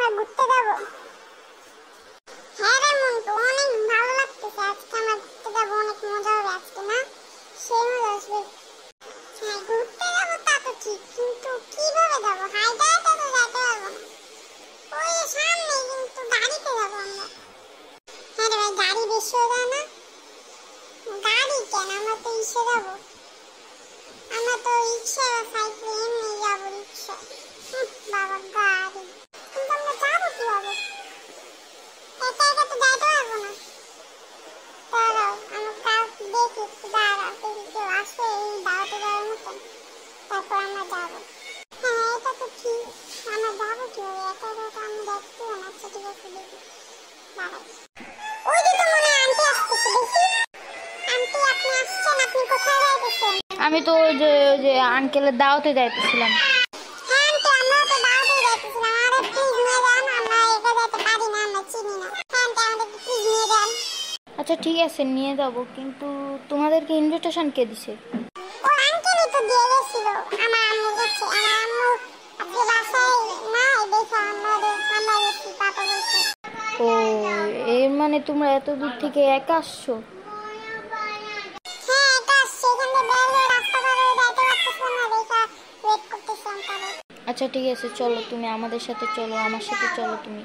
আমরা ঘুরতে যাবো। হ্যাঁ রে মন্টু, অনেক ভালো লাগতেছে আজকে আমরা ঘুরতে যাবো, অনেক মজা হবে আজকে না? সেই মজা আসবে। হ্যাঁ ঘুরতে যাবো তা তো ঠিক, কিন্তু কিভাবে যাবো? হাইটে হাইটে তো যাইতে পারবো না। ওই সামনে কিন্তু গাড়িতে যাবো আমরা। হ্যাঁ রে ভাই, গাড়ি বেশি হয়ে যায় না? গাড়ি কেন, আমরা তো ইসে যাবো, আমরা তো রিক্সা বা সাইকেলে এমনি যাবো। রিক্সা বাবা, গাড়ি কিন্তু আমরা যাবো কিভাবে? একা একা তো যাইতে পারবো না। দাঁড়াও, আমার কাউকে দেখি, একটু দাঁড়াও, দেখি কেউ আসে এই দাওয়াতে যাওয়ার মতন, তারপর আমরা যাবো। হ্যাঁ এটা তো ঠিক, আমরা যাবো কিভাবে? একা একা তো আমি দেখতে না। আচ্ছা ঠিক আছে, দেখি দাঁড়াও। ওই যে তো মনে হয় আন্টি আসতেছে, দেখি। আন্টি আপনি আসছেন, আপনি কোথায় যাইতেছেন? আমি তো ওই যে আঙ্কেলের দাওয়াতে যাইতেছিলাম। হ্যাঁ আন্টি, আমরাও তো দাওয়াতে যাইতেছিলাম। আরে প্লিজ নিয়ে যান, আমরা একা যাইতে পারি না, আমরা চিনি না। হ্যাঁ আন্টি, আমাদের প্লিজ নিয়ে যান। আচ্ছা ঠিক আছে, নিয়ে যাব, কিন্তু তোমাদেরকে ইনভিটেশন কে দিছে? ও আঙ্কেলই তো দিয়ে গেছিল আমার আম্মুর কাছে। আমার আম্মু আজকে বাসায় নাই, দেখে আমরা গেছি, পাপা বলছে। ও, এর মানে তোমরা এত দূর থেকে একা আসছো? হ্যাঁ এটা আসছে, এখান থেকে বের হয়ে রাস্তা পার হয়ে যাইতে পারতেছিলাম না, দেখে ওয়েট করতেছিলাম তাদের। আচ্ছা ঠিক আছে, চলো তুমি আমাদের সাথে চলো, আমার সাথে চলো তুমি।